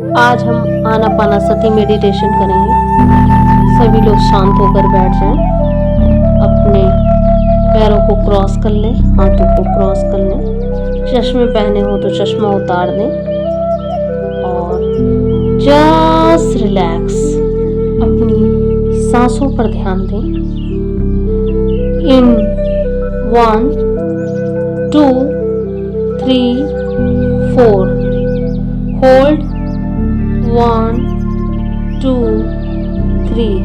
आज हम आनापानासती मेडिटेशन करेंगे। सभी लोग शांत होकर बैठ जाएं। अपने पैरों को क्रॉस कर लें, हाथों को क्रॉस कर लें। चश्मे पहने हो तो चश्मा उतार दें और जस्ट रिलैक्स। अपनी सांसों पर ध्यान दें। इन 1 2 3 4 hold 1 2 3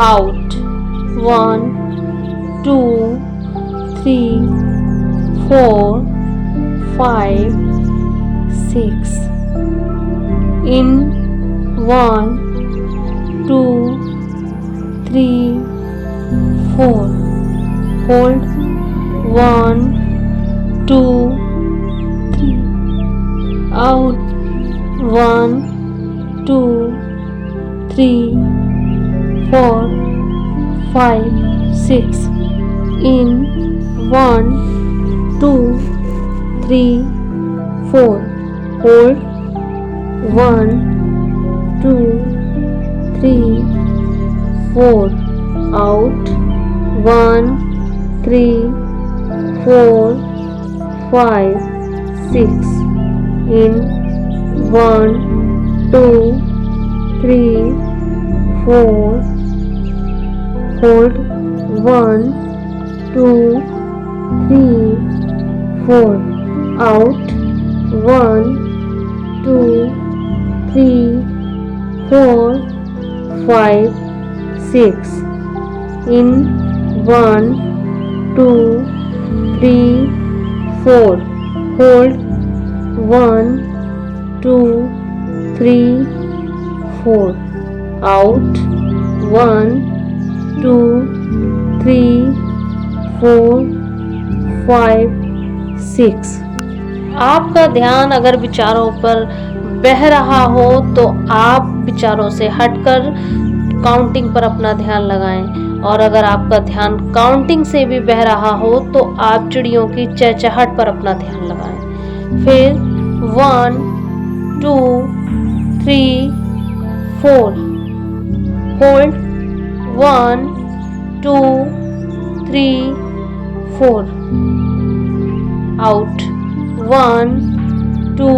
out 1 2 3 4 5 6 in 1 2 3 4 hold 1 2 3 out 1 2 3 4 5 6 in 1 2 3 4 hold 1 2 3 4 out 1 3 4 5 6 in 1 2 3 4 hold 1 2 3 4 out 1 2 3 4 5 6 in 1 2 3 4 hold 1 2 3 4 out 1 2 3 4 5 6। आपका ध्यान अगर विचारों पर बह रहा हो तो आप विचारों से हटकर काउंटिंग पर अपना ध्यान लगाएं, और अगर आपका ध्यान काउंटिंग से भी बह रहा हो तो आप चिड़ियों की चहचहाट पर अपना ध्यान लगाएं। फिर 1 2 3 4 होल्ड 1 2 3 4 आउट 1 2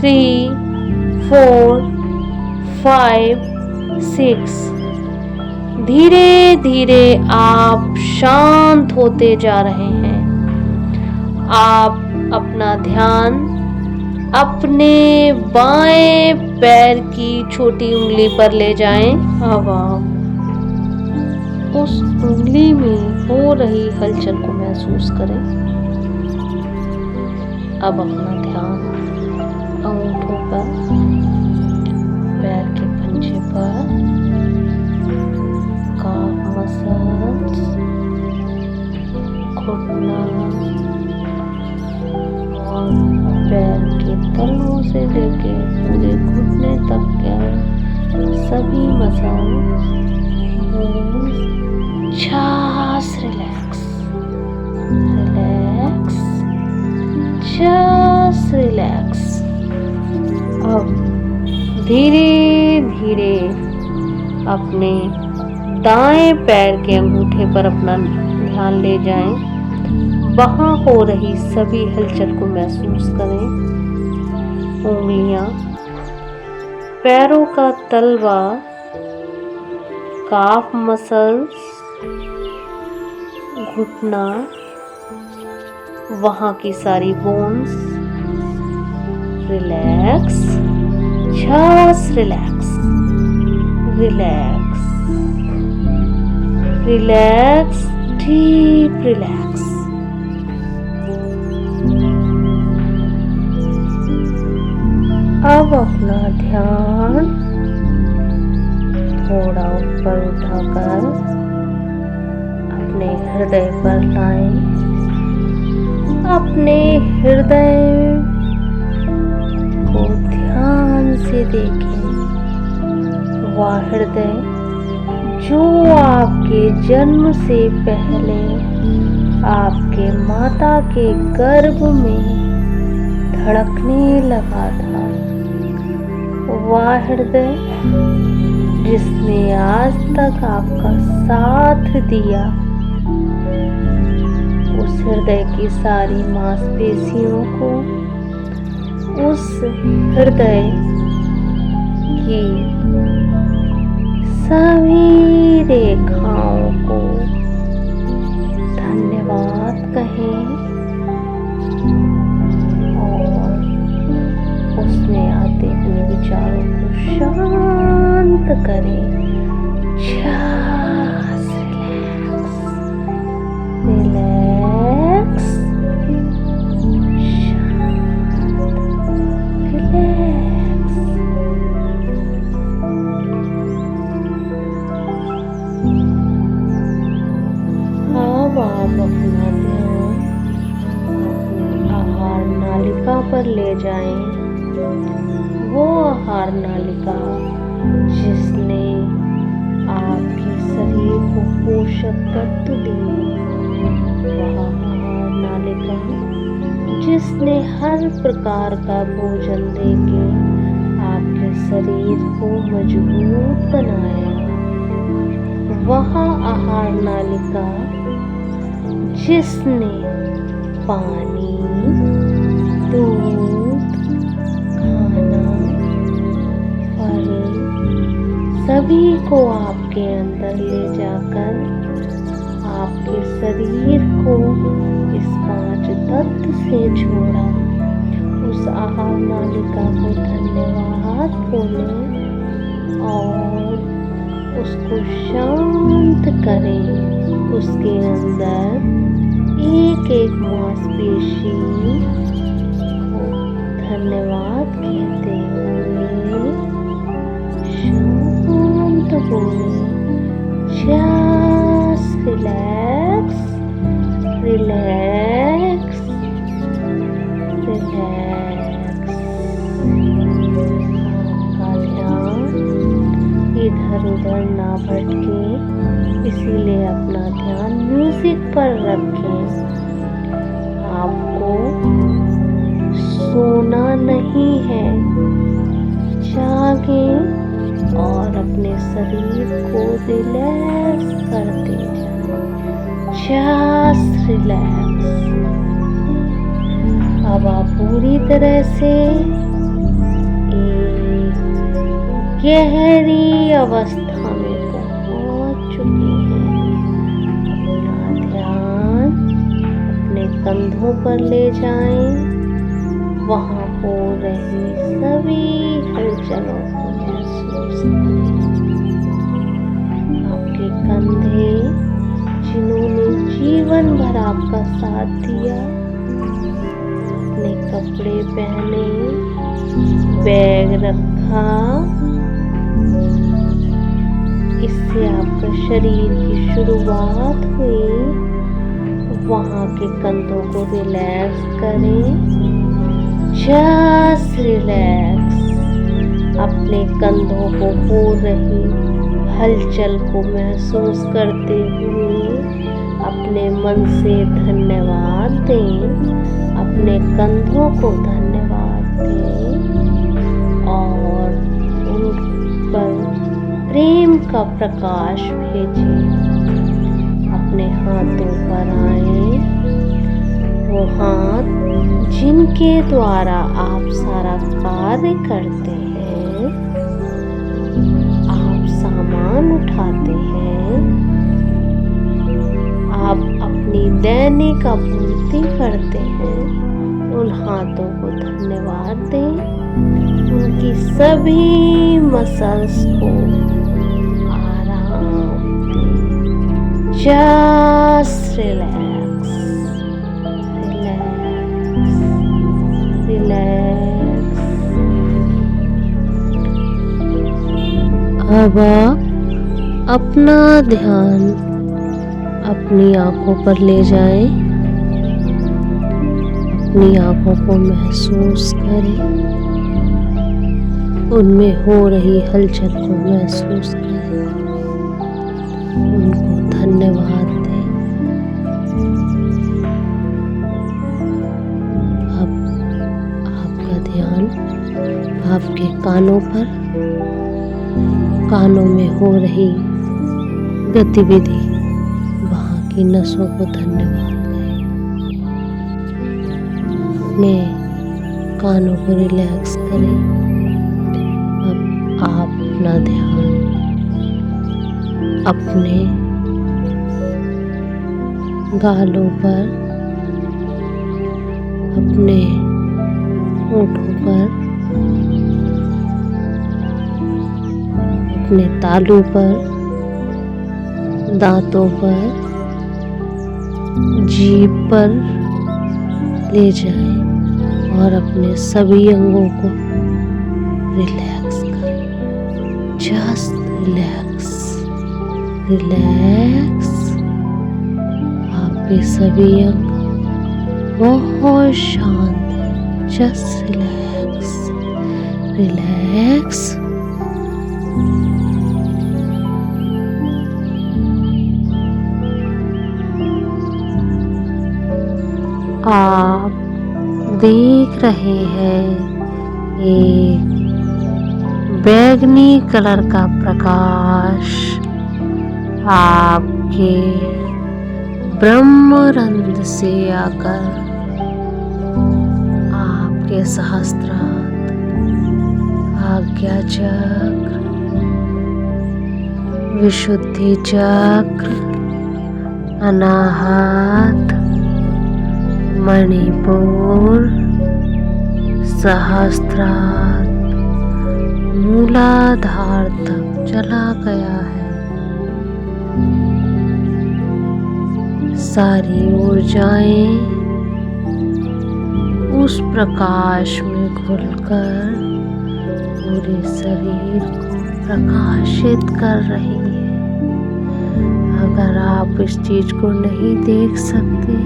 3 4 5 6। धीरे धीरे आप शांत होते जा रहे हैं। आप अपना ध्यान अपने बाएं पैर की छोटी उंगली पर ले जाएं। अब आप उस उंगली में हो रही हलचल को महसूस करें। अब अपना ध्यान अंगूठों पर, पैर के पंजे पर, काफ मसल्स, घुटना और पैर के तलों से लेके पूरे घुटने तक के सभी muscles, just relax relax just relax. अब धीरे धीरे अपने दाएं पैर के अंगूठे पर अपना ध्यान ले जाएं। वहां हो रही सभी हलचल को महसूस करें। उंगलियां, पैरों का तलवा, काफ मसल्स, घुटना, वहां की सारी bones. Relax, just relax relax relax, deep relax. अब अपना ध्यान थोड़ा ऊपर उठाकर अपने हृदय पर लाएं। अपने हृदय को ध्यान से देखें। वह हृदय जो आपके जन्म से पहले आपके माता के गर्भ में धड़कने लगा था, वह हृदय जिसने आज तक आपका साथ दिया, उस हृदय की सारी मांसपेशियों को, उस हृदय की सभी रेखाओं को धन्यवाद कहें और उसमें आते हुए विचारों को शांत करें। Just relax, relax, अब आप अपना ध्यान अपनी आहार नालिका पर ले जाएं। वो आहार नालिका जिसने आपके शरीर को पोषक तत्व दिए, वह आहार नालिका जिसने हर प्रकार का भोजन देके आपके शरीर को मजबूत बनाया, वह आहार नालिका जिसने पानी, दूध, खाना, फल सभी को आपके अंदर ले जाकर आपके शरीर को इस 5 तत्व से जोड़ा। उस आहार नालिका को धन्यवाद बोलें और उसको शांत करें। उसके अंदर एक एक मांसपेशी को धन्यवाद कहते हुए शांत बोलें। Just relax, relax, relax। आपका ध्यान इधर उधर ना भटके, इसीलिए अपना ध्यान म्यूजिक पर रखें। आपको सोना नहीं है, जागें और अपने शरीर को रिलैक्स करते जाएं। Just relax। अब आप पूरी तरह से एक गहरी अवस्था में पहुंच चुकी हैं। अपना ध्यान अपने कंधों पर ले जाएं। वहां हो रही सभी हलचलों को महसूस करें। आपके कंधे जिन्होंने जीवन भर आपका साथ दिया, अपने कपड़े पहने, बैग रखा, इससे आपका शरीर की शुरुआत हुई। वहां के कंधों को रिलैक्स करें। Just relax। अपने कंधों को हो रही हलचल को महसूस करते हुए अपने मन से धन्यवाद दें। अपने कंधों को धन्यवाद दें और उन पर प्रेम का प्रकाश भेजें। अपने हाथों पर आए, वो हाथ जिनके द्वारा आप सारा कार्य करते हैं, आप सामान उठाते हैं, आप अपनी दैनिक आपूर्ति करते हैं, उन हाथों को धन्यवाद दें। उनकी सभी मसल्स को आराम दें। Just relax, relax, relax. अब आप अपना ध्यान अपनी आंखों पर ले जाएं। अपनी आंखों को महसूस करें, उनमें हो रही हलचल को महसूस करें, उनको धन्यवाद दें। अब आपका ध्यान आपके कानों में हो रही गतिविधि, वहाँ की नसों को धन्यवाद करें। अपने कानों को रिलैक्स करें। अब आप अपना ध्यान अपने गालों पर, अपने होठों पर, अपने तालू पर, दांतों पर, जीभ पर ले जाएं और अपने सभी अंगों को रिलैक्स करें। Just relax, relax. आपके सभी अंग बहुत शांत हैं। Just relax, relax. आप देख रहे हैं एक बैंगनी कलर का प्रकाश आपके ब्रह्मरंध्र से आकर आपके सहस्त्रार, आज्ञा चक्र, विशुद्धि चक्र, अनाहत, मणिपुर, सहस्त्रार, मूलाधार तक चला गया है। सारी ऊर्जाएं उस प्रकाश में घुलकर पूरे शरीर को प्रकाशित कर रही है। अगर आप इस चीज को नहीं देख सकते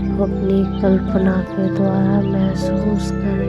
तो अपनी कल्पना के द्वारा महसूस करें।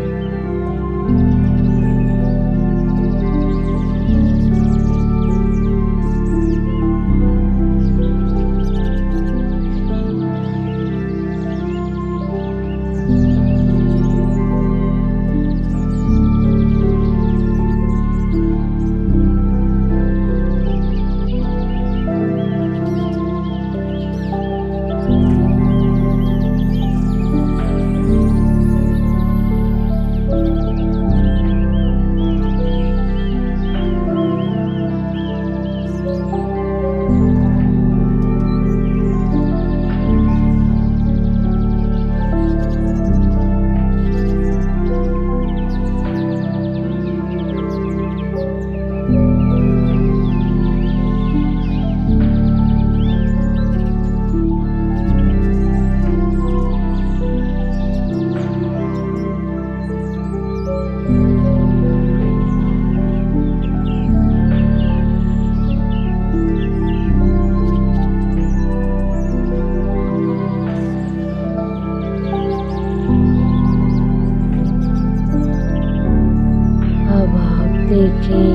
देखें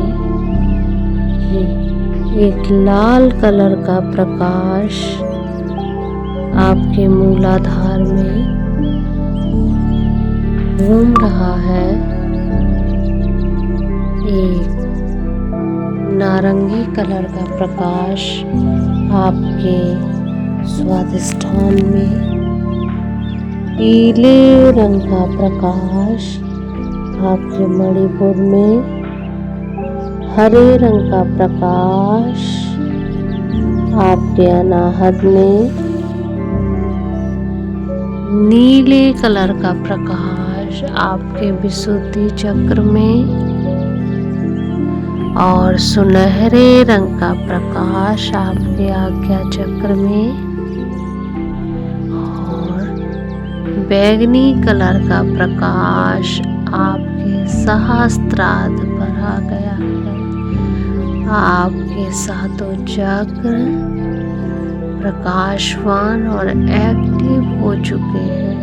एक लाल कलर का प्रकाश आपके मूलाधार में घूम रहा है। एक नारंगी कलर का प्रकाश आपके स्वादिष्ठान में, पीले रंग का प्रकाश आपके मणिपुर में, हरे रंग का प्रकाश आपके अनाहत में, नीले कलर का प्रकाश आपके विशुद्धि चक्र में और सुनहरे रंग का प्रकाश आपके आज्ञा चक्र में और बैंगनी कलर का प्रकाश आपके सहस्त्रार पर आ गया है। आपके सातों चक्र प्रकाशवान और एक्टिव हो चुके हैं।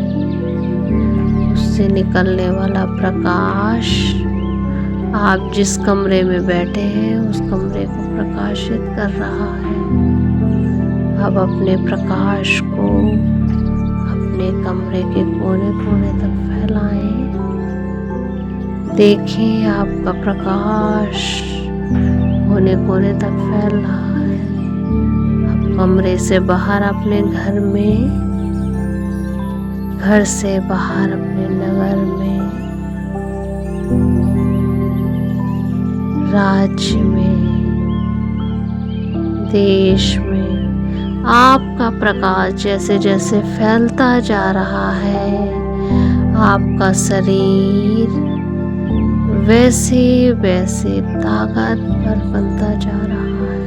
उससे निकलने वाला प्रकाश आप जिस कमरे में बैठे हैं उस कमरे को प्रकाशित कर रहा है। अब अपने प्रकाश को अपने कमरे के कोने कोने तक फैलाएं। देखें आपका प्रकाश कोने कोने तक फैल रहा है। आप कमरे से बाहर अपने घर में, घर से बाहर अपने नगर में, राज्य में, देश में आपका प्रकाश जैसे जैसे फैलता जा रहा है, आपका शरीर वैसे वैसे ताकतवर बनता जा रहा है।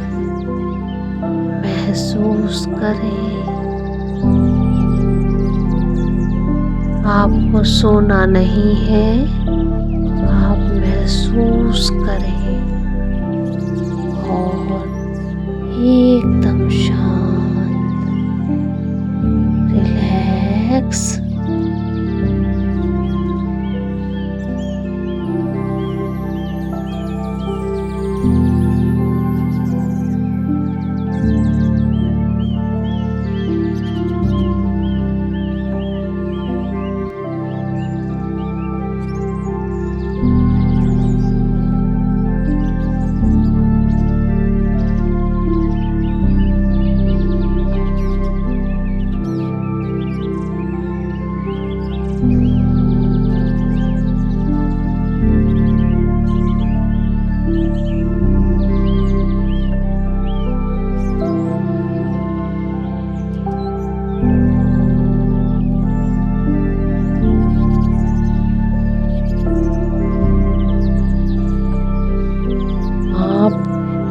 महसूस करें, आपको सोना नहीं है, आप महसूस करें और एकदम शांत, रिलैक्स।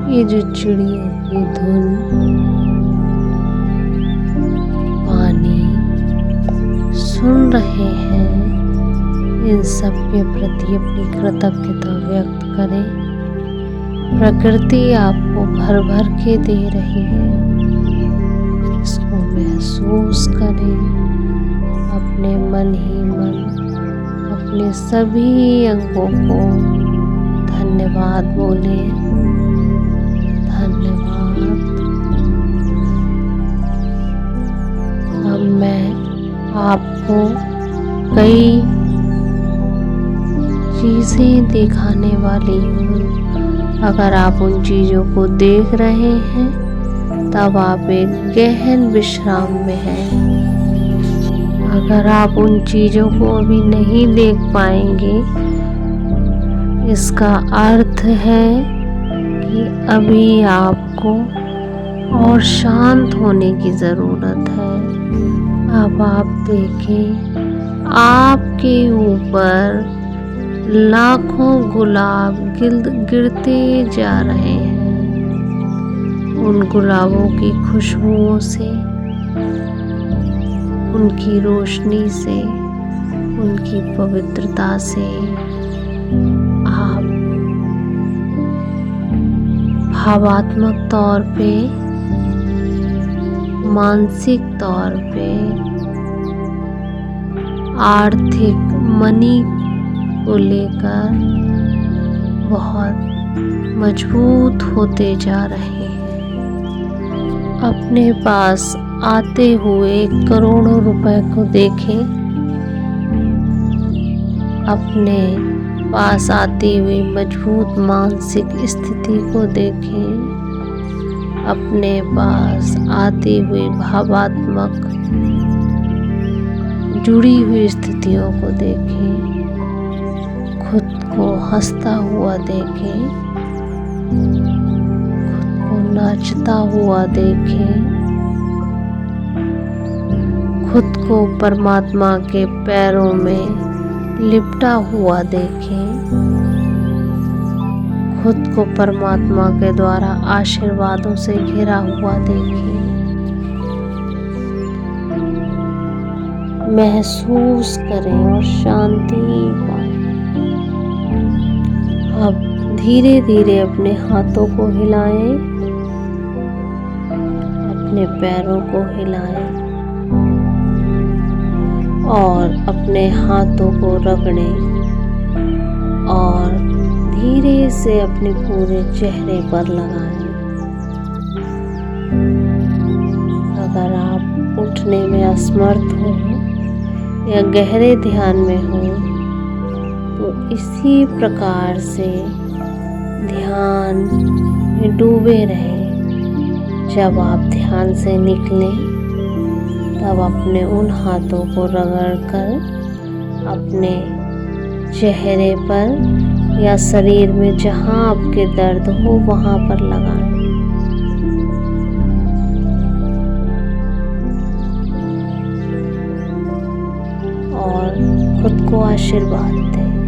ये जो चिड़ियों की धुन, पानी सुन रहे हैं, इन सब के प्रति अपनी कृतज्ञता व्यक्त करें। प्रकृति आपको भर भर के दे रही है, इसको महसूस करें। अपने मन ही मन अपने सभी अंगों को धन्यवाद बोलें। धन्यवाद। अब मैं आपको कई चीजें दिखाने वाली हूँ। अगर आप उन चीजों को देख रहे हैं तब आप एक गहन विश्राम में हैं। अगर आप उन चीजों को अभी नहीं देख पाएंगे, इसका अर्थ है कि अभी आपको और शांत होने की ज़रूरत है। अब आप देखें, आपके ऊपर लाखों गुलाब गिरते जा रहे हैं। उन गुलाबों की खुशबुओं से, उनकी रोशनी से, उनकी पवित्रता से आप भावात्मक तौर पे, मानसिक तौर पे, आर्थिक मनी को लेकर बहुत मजबूत होते जा रहे हैं। अपने पास आते हुए करोड़ों रुपए को देखें। अपने पास आती हुई मजबूत मानसिक स्थिति को देखें। अपने पास आती हुई भावात्मक जुड़ी हुई स्थितियों को देखें। खुद को हंसता हुआ देखें, खुद को नाचता हुआ देखें, खुद को परमात्मा के पैरों में लिपटा हुआ देखें। खुद को परमात्मा के द्वारा आशीर्वादों से घिरा हुआ देखें। महसूस करें और शांति पाएं। अब धीरे धीरे अपने हाथों को हिलाएं, अपने पैरों को हिलाएं और अपने हाथों को रगड़ें और धीरे से अपने पूरे चेहरे पर लगाएं। अगर आप उठने में असमर्थ हो या गहरे ध्यान में हो तो इसी प्रकार से ध्यान में डूबे रहें। जब आप ध्यान से निकलें तब अपने उन हाथों को रगड़कर अपने चेहरे पर या शरीर में जहां आपके दर्द हो वहां पर लगाएं। और खुद को आशीर्वाद दें।